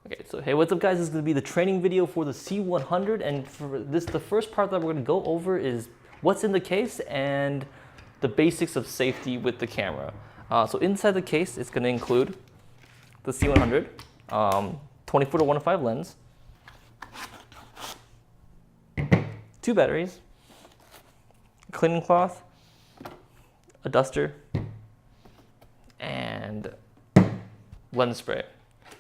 Okay, so hey, what's up guys? This is going to be the training video for the C100, and for this, the first part that we're going to go over is what's in the case and the basics of safety with the camera. So inside the case, it's going to include the C100, 24 to 1.5 lens, 2 batteries, a cleaning cloth, a duster, and lens spray.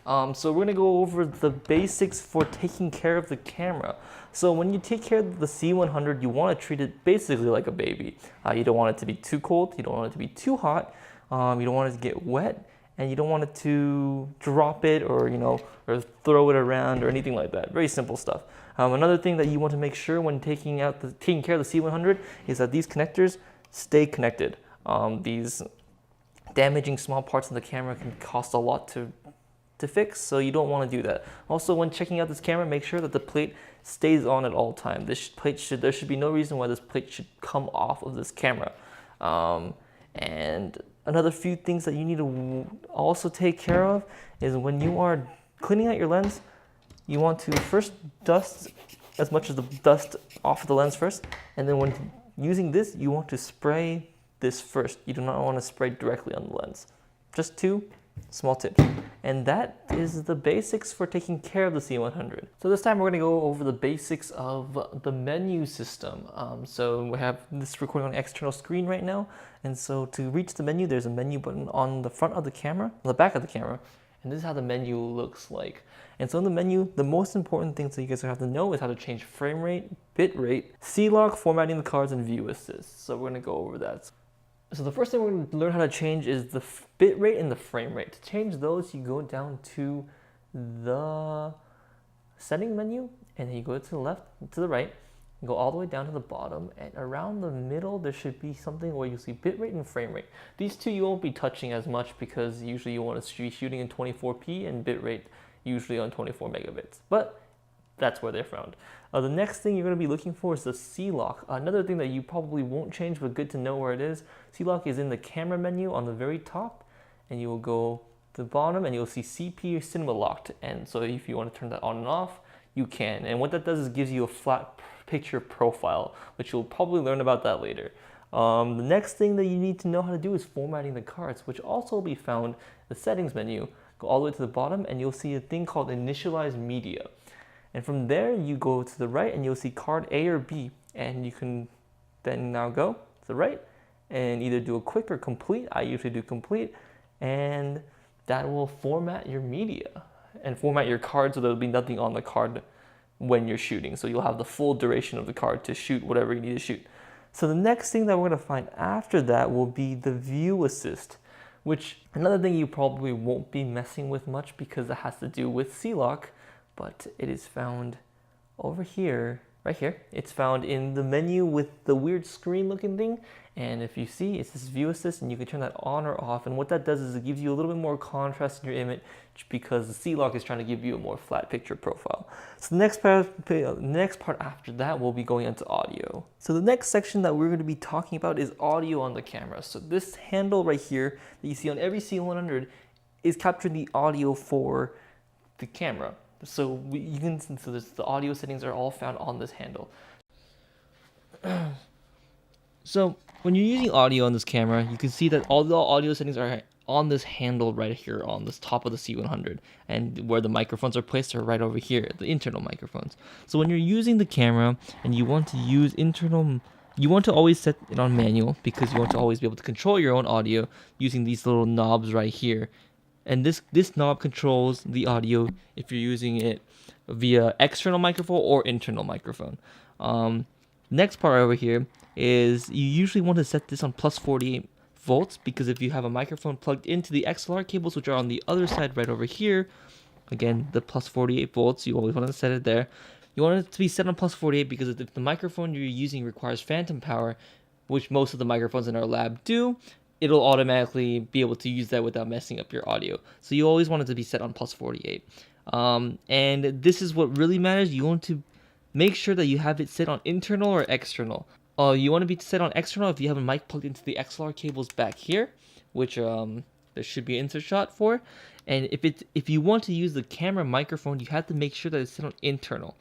So we're gonna go over the basics for taking care of the camera. So when you take care of the C100, you want to treat it basically like a baby. You don't want it to be too cold, you don't want it to be too hot, you don't want it to get wet, and you don't want it to drop it or or throw it around or anything like that. Very simple stuff. Another thing that you want to make sure when taking care of the C100 is that these connectors stay connected. These damaging small parts of the camera can cost a lot to fix, so you don't want to do that. Also, when checking out this camera, make sure that the plate stays on at all times. There should be no reason why this plate should come off of this camera. And another few things that you need to also take care of is when you are cleaning out your lens, you want to first dust as much of the dust off of the lens first, and then when using this, you want to spray this first. You do not want to spray directly on the lens. Just 2 small tips. And that is the basics for taking care of the C100. So this time we're going to go over the basics of the menu system. So we have this recording on the external screen right now. And so to reach the menu, there's a menu button on the front of the camera, on the back of the camera. And this is how the menu looks like. And so in the menu, the most important things that you guys have to know is how to change frame rate, bit rate, C-lock, formatting the cards, and view assist. So we're going to go over that. So the first thing we're going to learn how to change is the bit rate and the frame rate. To change those, you go down to the setting menu, and then you go to the left, to the right, and go all the way down to the bottom, and around the middle there should be something where you see bit rate and frame rate. These two you won't be touching as much because usually you want to be shooting in 24p and bit rate usually on 24 megabits. But that's where they're found. The next thing you're going to be looking for is the C-lock. Another thing that you probably won't change, but good to know where it is. C-lock is in the camera menu on the very top, and you will go to the bottom and you'll see CP or cinema locked. And so if you want to turn that on and off, you can. And what that does is gives you a flat picture profile, which you'll probably learn about that later. The next thing that you need to know how to do is formatting the cards, which also will be found in the settings menu. Go all the way to the bottom and you'll see a thing called initialize media. And from there, you go to the right and you'll see card A or B. And you can then now go to the right and either do a quick or complete. I usually do complete. And that will format your media and format your card so there'll be nothing on the card when you're shooting. So you'll have the full duration of the card to shoot whatever you need to shoot. So the next thing that we're going to find after that will be the view assist, which another thing you probably won't be messing with much because it has to do with C-lock. But it is found over here, right here. It's found in the menu with the weird screen looking thing. And if you see, it's this view assist and you can turn that on or off. And what that does is it gives you a little bit more contrast in your image because the C-lock is trying to give you a more flat picture profile. So the next part after that will be going into audio. So the next section that we're going to be talking about is audio on the camera. So this handle right here that you see on every C100 is capturing the audio for the camera. So the audio settings are all found on this handle. So when you're using audio on this camera, you can see that all the audio settings are on this handle right here on this top of the C100, and where the microphones are placed are right over here, the internal microphones. So when you're using the camera and you want to use internal, you want to always set it on manual because you want to always be able to control your own audio using these little knobs right here. And this knob controls the audio if you're using it via external microphone or internal microphone. Next part over here is you usually want to set this on plus 48 volts because if you have a microphone plugged into the XLR cables, which are on the other side right over here, again, the plus 48 volts, you always want to set it there. You want it to be set on plus 48 because if the microphone you're using requires phantom power, which most of the microphones in our lab do, it'll automatically be able to use that without messing up your audio. So you always want it to be set on plus 48. And this is what really matters. You want to make sure that you have it set on internal or external. You want to be set on external if you have a mic plugged into the XLR cables back here, which there should be an insert shot for. And if you want to use the camera microphone, you have to make sure that it's set on internal.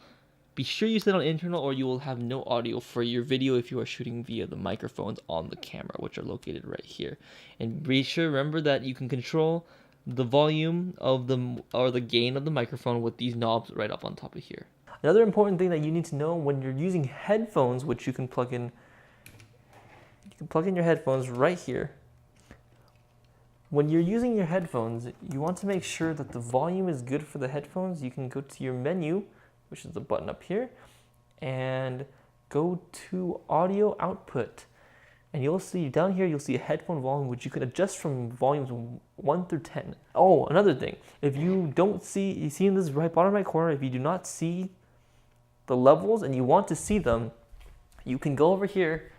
Be sure you set on internal, or you will have no audio for your video if you are shooting via the microphones on the camera, which are located right here. And be sure, remember that you can control the volume of the gain of the microphone with these knobs right up on top of here. Another important thing that you need to know when you're using headphones, which you can plug in your headphones right here. When you're using your headphones, you want to make sure that the volume is good for the headphones. You can go to your menu, which is the button up here, and go to audio output. And you'll see down here, you'll see a headphone volume, which you can adjust from volumes 1 through 10. Oh, another thing, if you don't see, you see in this bottom right corner, if you do not see the levels and you want to see them, you can go over here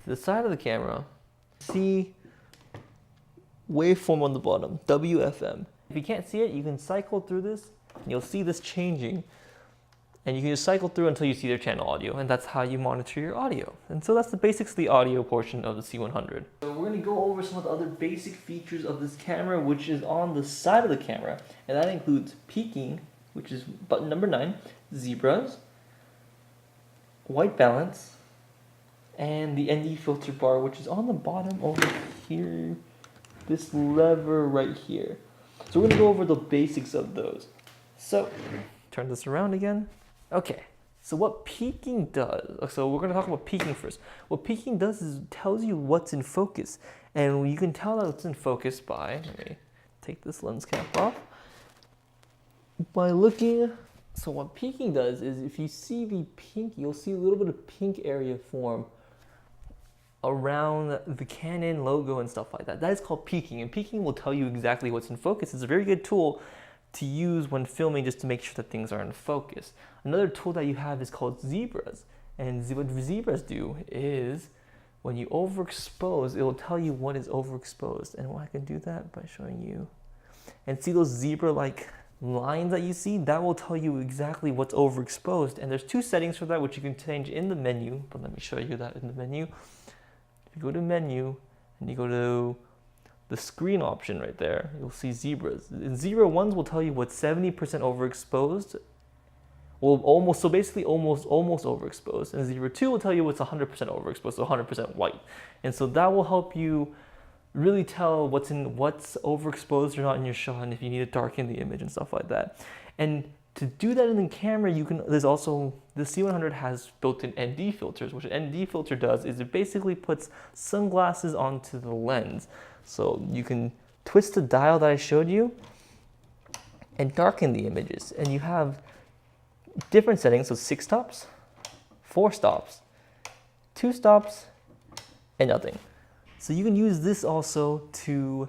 to the side of the camera, see waveform on the bottom, WFM. If you can't see it, you can cycle through this, and you'll see this changing. And you can just cycle through until you see their channel audio, and that's how you monitor your audio. And so that's the basics of the audio portion of the C100. So we're going to go over some of the other basic features of this camera, which is on the side of the camera, and that includes peaking, which is button number 9, zebras, white balance, and the ND filter bar, which is on the bottom over here, this lever right here. So we're going to go over the basics of those. So turn this around again. Okay, so what peaking does, so we're going to talk about peaking first. What peaking does is it tells you what's in focus. And you can tell that it's in focus by, let me take this lens cap off, by looking. So what peaking does is if you see the pink, you'll see a little bit of pink area form around the Canon logo and stuff like that. That is called peaking, and peaking will tell you exactly what's in focus. It's a very good tool to use when filming just to make sure that things are in focus. Another tool that you have is called zebras. And what zebras do is when you overexpose, it will tell you what is overexposed. And I can do that by showing you. And see those zebra-like lines that you see? That will tell you exactly what's overexposed. And there's 2 settings for that, which you can change in the menu. But let me show you that in the menu. If you go to menu and you go to the screen option right there, you'll see zebras. And zebra ones will tell you what's 70% overexposed. Well, almost, so basically almost overexposed. And zebra 2 will tell you what's 100% overexposed, so 100% white. And so that will help you really tell what's overexposed or not in your shot, and if you need to darken the image and stuff like that. And to do that in the camera, there's also, the C100 has built-in ND filters. What an ND filter does is it basically puts sunglasses onto the lens. So you can twist the dial that I showed you and darken the images. And you have different settings, so 6 stops, 4 stops, 2 stops, and nothing. So you can use this also to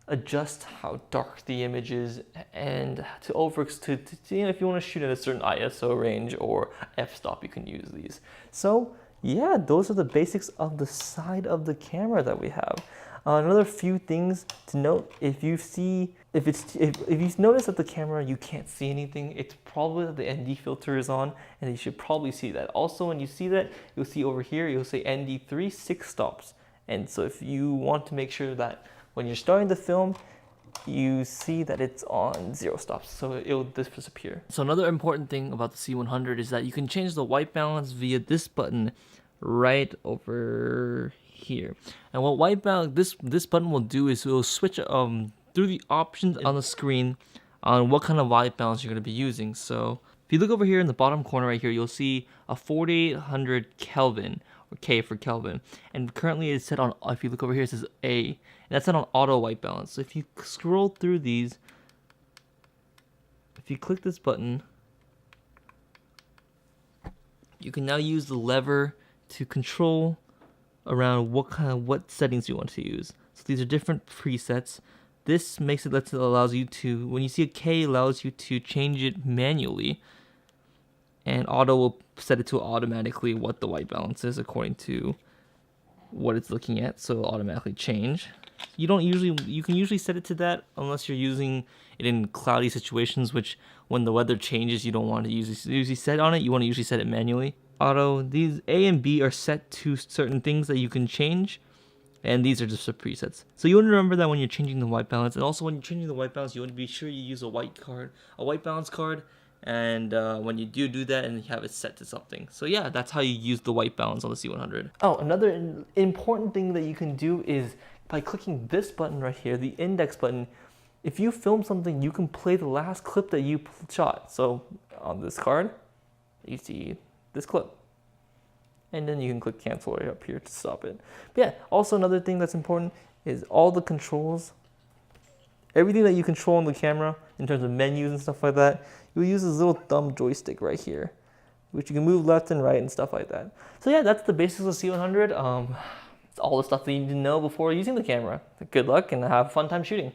adjust how dark the image is, and to if you want to shoot at a certain ISO range or f-stop, you can use these. So yeah, those are the basics of the side of the camera that we have. Another few things to note: if you notice that the camera you can't see anything, it's probably that the ND filter is on, and you should probably see that. Also, when you see that, you'll see over here, you'll say ND3 6 stops. And so if you want to make sure that when you're starting the film, you see that it's on 0 stops, so it'll disappear. So another important thing about the C100 is that you can change the white balance via this button right over here. And what white balance this button will do is it will switch through the options on the screen on what kind of white balance you're going to be using. So if you look over here in the bottom corner right here, you'll see a 4800 Kelvin, or K for Kelvin. And currently it's set on, if you look over here, it says A. And that's set on auto white balance. So if you scroll through these, if you click this button, you can now use the lever to control around what settings you want to use. So these are different presets. This makes it allows you to, when you see a K, allows you to change it manually, and auto will set it to automatically what the white balance is according to what it's looking at, so it'll automatically change. You can usually set it to that unless you're using it in cloudy situations, which when the weather changes, you don't want to usually set on it. You want to usually set it manually. Auto, these A and B are set to certain things that you can change. And these are just the presets. So you want to remember that when you're changing the white balance, and also when you're changing the white balance, you want to be sure you use a white balance card. And when you do that, and you have it set to something. So yeah, that's how you use the white balance on the C100. Oh, another important thing that you can do is by clicking this button right here, the index button. If you film something, you can play the last clip that you shot. So on this card, you see this clip. And then you can click cancel right up here to stop it. But yeah, also another thing that's important is all the controls, everything that you control on the camera in terms of menus and stuff like that, you'll use this little thumb joystick right here, which you can move left and right and stuff like that. So yeah, that's the basics of C100. It's all the stuff that you need to know before using the camera. Good luck and have a fun time shooting.